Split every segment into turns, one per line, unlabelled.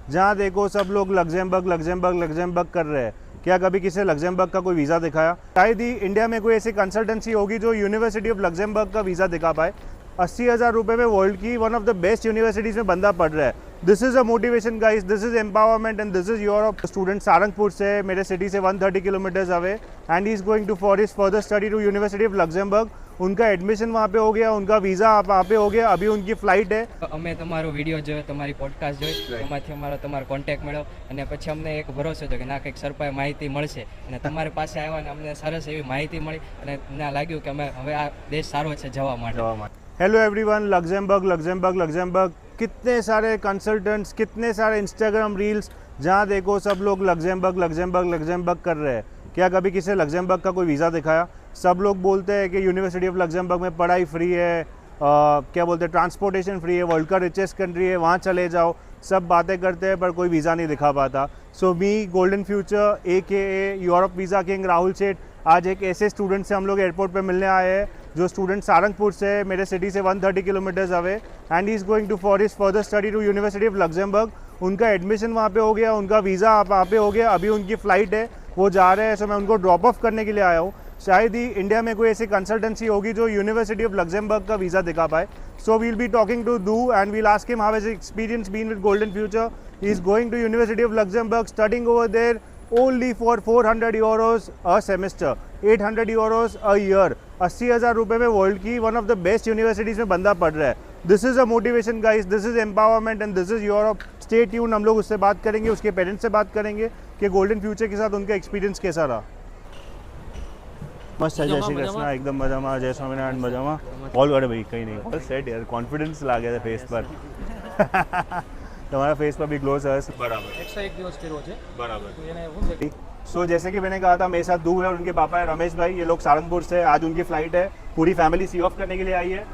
जहाँ देखो सब लोग लग्जमबर्ग लग्जमबर्ग लग्जमबर्ग कर रहे हैं। क्या कभी किसी ने लग्जमबर्ग का कोई वीज़ा दिखाया? शायद ही इंडिया में कोई ऐसी कंसल्टेंसी होगी जो यूनिवर्सिटी ऑफ लग्जमबर्ग का वीज़ा दिखा पाए। 80,000 रुपये में वर्ल्ड की one of the best universities में बंदा पढ़ रहा है। This is a motivation guys, this is empowerment and this is Europe. Student Sarangpur से, मेरे सिटी से 130 kilometres away, and he is going to for his further study to university of Luxembourg. उनका admission वहाँ पे हो गया, उनका वीज़ा वहाँ पे हो गया, अभी उनकी फ्लाइट है।
અમે તમારો વિડીયો જોયો, તમારી પોડકાસ્ટ જોઈ, એમાંથી અમારો તમારો કોન્ટેક્ટ મળ્યો અને પછી અમને એક ભરોસો હતો કે ના કંઈક સરપાઈ માહિતી મળશે અને તમારી પાસે આવ્યા અને અમને સરસ એવી માહિતી મળી અને ના લાગ્યું કે અમે હવે આ દેશ સારો છે જવા માટે।
Hello everyone, Luxembourg Luxembourg Luxembourg. कितने सारे कंसल्टेंट्स, कितने सारे इंस्टाग्राम रील्स, जहाँ देखो सब लोग लग्जमबर्ग लग्जमबर्ग लग्जमबर्ग कर रहे हैं। क्या कभी किसी ने लग्जमबर्ग का कोई वीज़ा दिखाया? सब लोग बोलते हैं कि यूनिवर्सिटी ऑफ लग्जमबर्ग में पढ़ाई फ्री है, क्या बोलते हैं, ट्रांसपोर्टेशन फ्री है, वर्ल्ड का रिचेस्ट कंट्री है, वहाँ चले जाओ। सब बातें करते हैं पर कोई वीज़ा नहीं दिखा पाता। So me golden future AKA Europe visa king Rahul Seth आज एक ऐसे स्टूडेंट से हम लोग एयरपोर्ट पे मिलने आए हैं जो स्टूडेंट सारंगपुर से, मेरे सिटी से 130 kilometres away, and he is going to for his further study to university of Luxembourg. उनका एडमिशन वहाँ पे हो गया, उनका वीज़ा वहाँ पे हो गया, अभी उनकी फ़्लाइट है, वो जा रहे हैं। सो मैं उनको ड्रॉप ऑफ करने के लिए आया हूँ। शायद ही इंडिया में कोई ऐसी कंसल्टेंसी होगी जो यूनिवर्सिटी ऑफ लग्जमबर्ग का वीज़ा दिखा पाए। So we'll be talking to do and we'll ask him how has experience been with golden future. He is going to university of Luxembourg, studying over there only for 400 euros a semester, 800 euros a year। 80,000 रुपये में world की one of the best universities में बंदा पढ़ रहा है। This is a motivation guys, this is empowerment and this is Europe. Stay tune, हम लोग उससे बात करेंगे, उसके पेरेंट्स से बात करेंगे कि गोल्डन फ्यूचर के साथ उनका एक्सपीरियंस कैसा रहा। मस्त है, जय श्री कृष्ण, एकदम मजामा, जय स्वामीनारायण, मजामा। ऑल गॉड भाई, कहीं नहीं, ऑल सेट यार, कॉन्फिडेंस ला गया था फेस पर। તમારા ફેસ પર भी ग्लो है बराबर,
एक्स्ट्रा एक दिवस કર્યો છે
बराबर।
તો એને શું છે
सो जैसे कि मैंने कहा था, मेरे साथ दूर है और उनके पापा है रमेश भाई। ये लोग सारंगपुर से, आज उनकी फ्लाइट है, पूरी फैमिली सी ऑफ करने के लिए आई है।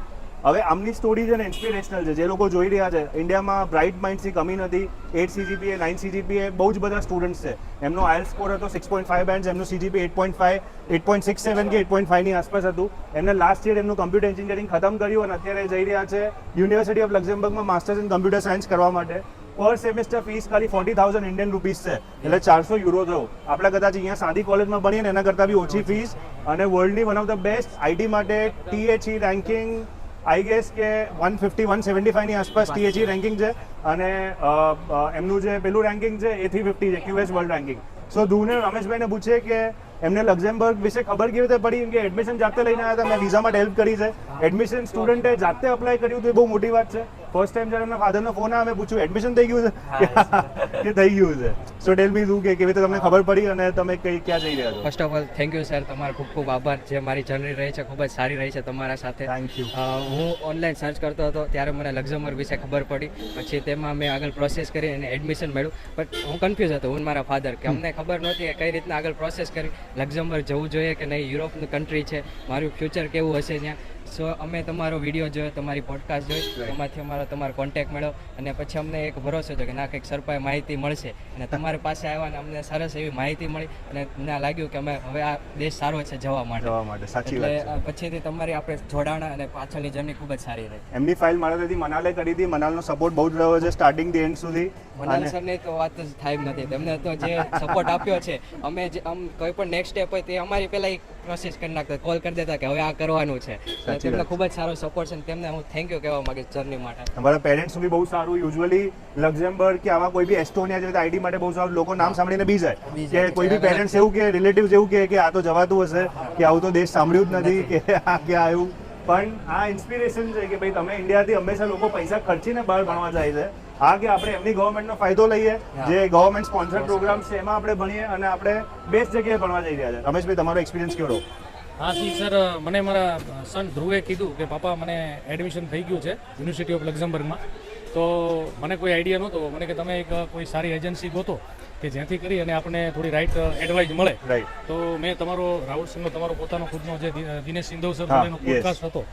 હવે આમની સ્ટોરી છે ને ઇન્સ્પિરેશનલ છે, જે લોકો જોઈ રહ્યા છે। ઇન્ડિયામાં બ્રાઇટ માઇન્ડ્સની કમી નથી। 8 CGPA 9 CGPA બહુ જ બધા સ્ટુડન્ટ્સ છે। એમનો IELTS સ્કોર હતો 6.5 બેન્ડ્સ, એમનું CGPA 8.5, 8.67 કે 8.5 ની આસપાસ હતું। એમને લાસ્ટ યર એમનું કમ્પ્યુટર એન્જિનિયરિંગ ખતમ કર્યું અને અત્યારે જઈ રહ્યા છે યુનિવર્સિટી ઓફ લક્ઝમબર્ગમાં માસ્ટર્સ ઇન કમ્પ્યુટર સાયન્સ કરવા માટે। પર સેમેસ્ટર ફીસ ખાલી 40,000 ઇન્ડિયન રૂપીસ છે, એટલે 400 યુરો થયો। આપણે કદાચ અહીંયા સાદી કોલેજમાં ભણીએ ને એના કરતાં બી ઓછી ફીસ, અને વર્લ્ડની one of the best IT માટે THE રેન્કિંગ आई गेस કે 150 175 ની આસપાસ THE રેન્કિંગ છે, અને એમનું જે પેલું રેન્કિંગ છે એ 350 છે, QS વર્લ્ડ રેન્કિંગ। સો ધુને રમેશભાઈને પૂછે કે એમને લક્ઝમબર્ગ વિશે ખબર કેવી રીતે પડી, કેમ કે એડમિશન જાતે લઈને આવ્યા હતા, મેં વિઝા માટે હેલ્પ કરી છે। એડમિશન સ્ટુડન્ટે જાતે અપ્લાય કર્યું તો એ બહુ મોટી વાત છે। ફર્સ્ટ ટાઈમ જ્યારે એમના ફાધરનો ફોન આવ્યો, મેં પૂછ્યું એડમિશન થઈ ગયું છે કે થઈ ગયું છે। સો ટેલ મી તું કે કેવી રીતે તમને ખબર પડી અને તમે કઈ ક્યાં જઈ રહ્યા છો?
First of all thank you sir, તમારો ખૂબ ખૂબ આભાર। જે મારી જર્ની રહી છે ખૂબ જ સારી રહી છે તમારા સાથે।
Thank you.
હું ઓનલાઈન સર્ચ કરતો હતો ત્યારે મને લક્ઝમબર્ગ વિશે ખબર પડી, પછી તેમાં મેં આગળ પ્રોસેસ કરી અને એડમિશન મળ્યું। બટ હું કન્ફ્યુઝ હતો, હું મારા ફાધર, કે અમને ખબર નહોતી કે કઈ રીતના આગળ પ્રોસેસ કરી, લક્ઝમબર્ગ જવું જોઈએ કે નહીં, યુરોપની કન્ટ્રી છે, મારું ફ્યુચર કેવું હશે ત્યાં। સો અમે તમારો વિડીયો જોયો, તમારી પોડકાસ્ટ જોઈ, એમાંથી અમારો તમારો કોન્ટેક્ટ મળ્યો અને પછી અમને એક ભરોસો હતો કે ના કંઈક સરપાઈ માહિતી મળશે અને તમારી પાસે આવ્યા અને અમને સરસ એવી માહિતી મળી અને ના લાગ્યું કે અમે હવે આ દેશ સારો છે જવા માટે।
સાચી વાત છે।
પછીથી તમારી આપણે જોડાણા અને પાછળની જર્ની ખૂબ જ સારી રહી।
એમની ફાઇલ મારા ત્યાંથી મનાલે કરી હતી। મનાલનો સપોર્ટ બહુ જ રહ્યો છે સ્ટાર્ટિંગ થી એન્ડ સુધી।
મનાલ સરની તો વાત જ થાય જ નથી, તેમને તો જે સપોર્ટ આપ્યો છે, અમે જે કોઈ પણ નેક્સ્ટ સ્ટેપ હોય તે અમારી પહેલા એક પ્રોસેસ કરી નાખતા, કોલ કરી દેતા કે હવે આ કરવાનું છે। તેમને ખૂબ જ સારો સપોર્ટ છે અને તેમને હું થેન્ક યુ કહેવા માંગીશ જર્ની માટે।
અમારા પેરેન્ટ્સનું બી બહુ સારું। યુઝ્યુઅલી લક્ઝમબર્ગ કે આવા કોઈ બી એસ્ટોનિયા જેવી આઈડી માટે બહુ સારું, લોકો નામ સાંભળીને બી જાય કે કોઈ બી પેરેન્ટ્સ એવું કે રિલેટિવ્સ એવું કે આ તો જવાતું હશે, કે આવું તો દેશ સાંભળ્યું જ નથી, કે આ ક્યાં આવ્યું। પણ આ ઇન્સ્પિરેશન છે કે ભાઈ તમે ઇન્ડિયાથી હંમેશા લોકો પૈસા ખર્ચીને બહાર ભણવા જાય છે। હા, કે આપણે એમની ગવર્મેન્ટનો ફાયદો લઈએ, જે ગવર્મેન્ટ સ્પોન્સર્ડ પ્રોગ્રામ છે એમાં આપણે ભણીએ અને આપણે બેસ્ટ જગ્યાએ ભણવા જઈ રહ્યા છે। રમેશભાઈ, તમારો એક્સપિરિયન્સ કેવો રહ્યો?
હા જી સર, મને મારા સન ધ્રુવે કીધું કે પાપા મને એડમિશન થઈ ગયું છે યુનિવર્સિટી ઓફ લક્ઝમબર્ગમાં, તો મને કોઈ આઈડિયા નહોતો। મને કે તમે એક કોઈ સારી એજન્સી ગોતો કે જ્યાંથી કરી અને આપણને થોડી રાઈટ એડવાઇસ મળે। તો મેં તમારો રાહુલ સિંહનો તમારો પોતાનો ખુદનો જે દિનેશ સિંધવ સર એનો પોડકાસ્ટ હતો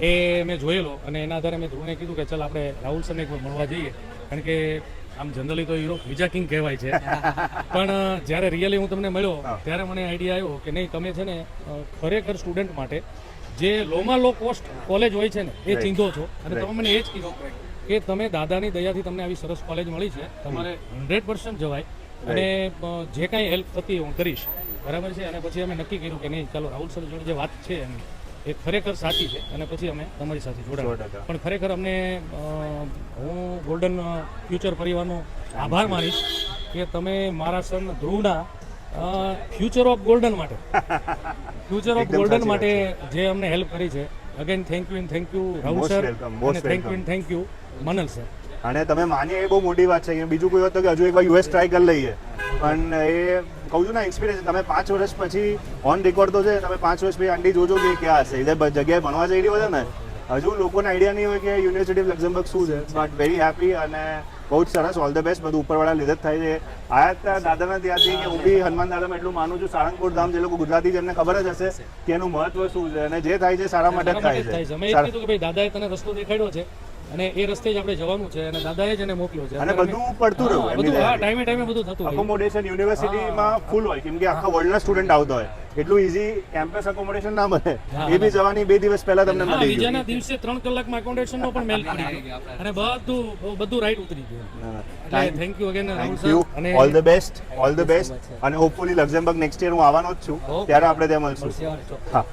એ મેં જોયેલો અને એના આધારે મેં ધ્રુવને કીધું કે ચાલ આપણે રાહુલ સરને એકવાર મળવા જઈએ, કારણ કે આમ જનરલી તો યુરોપ વિઝા કિંગ કહેવાય છે, પણ જ્યારે રિયલી હું તમને મળ્યો ત્યારે મને આઈડિયા આવ્યો કે નહીં, તમે છે ને ખરેખર સ્ટુડન્ટ માટે જે લોમાં લો કોસ્ટ કોલેજ હોય છે ને એ ચીંધો છો, અને તમે મને એ જ કીધું કે તમે દાદાની દયાથી તમને આવી સરસ કોલેજ મળી છે, તમારે 100% જવાય અને જે કાંઈ હેલ્પ થતી હું કરીશ, બરાબર છે. અને પછી અમે નક્કી કર્યું કે નહીં, ચાલો રાહુલ સર જોડે જે વાત છે એમની એ ખરેખર સાચી છે અને પછી અમે તમારી સાથે જોડાયા. પણ ખરેખર અમને હું ગોલ્ડન ફ્યુચર પરિવારનો આભાર માનીશ કે તમે મારા સન ધ્રુવના ફ્યુચર ઓફ ગોલ્ડન માટે જે અમને હેલ્પ કરી છે. Again thank you Rahul
Most
sir
welcome, most
અને થેન્ક યુ મનલ સર.
અને તમે માનીએ એ બહુ મોટી વાત છે કે બીજું કોઈ હોત તો કે હજુ એકવાર યુએસ ટ્રાય કરી લઈએ, પણ એ કહું છું ને ઇન્સ્પિરેશન. તમે 5 વર્ષ પછી ઓન રેકોર્ડ તો છે, તમે 5 વર્ષ પછી આંટી જોજો કે ક્યાં હશે. એટલે જગ્યાએ ભણવા જઈ રહ્યો છે ને, હજુ લોકોને આઈડિયા નહીં હોય કે યુનિવર્સિટી ઓફ લક્ઝમબર્ગ શું છે. બટ વેરી હેપી અને બહુ જ સરસ. All the best. બધું ઉપરવાળા લીધે જ થાય છે. આયા હતા દાદાના ત્યાંથી કે હું બી હનુમાન દાદામાં એટલું માનું છું. સાળંગપુર ધામ જે લોકો ગુજરાતી છે એમને ખબર જ હશે કે એનું મહત્વ શું છે, અને જે થાય છે સારા માટે જ થાય છે.
અમે એ કીધું કે ભાઈ દાદાએ તને રસ્તો દેખાડ્યો છે અને એ રસ્તે જ આપણે જવાનું છે અને દાદાએ જ એને મોકલ્યો છે.
અને બધું પડતું રહ્યું.
બધું ટાઈમે બધું થતું હોય.
અકોમોડેશન યુનિવર્સિટીમાં ફૂલ હોય, કેમ કે આખા વર્લ્ડના સ્ટુડન્ટ આવતા હોય. એટલું ઈઝી કેમ્પસ અકોમોડેશન ના મળે. એ બી જવાની 2 દિવસ પહેલા તમને મળી ગયું.
બીજાના દિવસે 3 કલાકમાં એકોમોડેશનનો પણ મેલ પડી ગયો અને બધું રાઈટ ઉતરી ગયું. એટલે thank you again Rahul
thank you.
Sir અને
ઓલ ધ બેસ્ટ. અને હોપફુલી લક્ઝમબર્ગ નેક્સ્ટ યર હું આવવાનો જ છું. ત્યારે આપણે ત્યાં મળશું.
Sure, sure.
હા.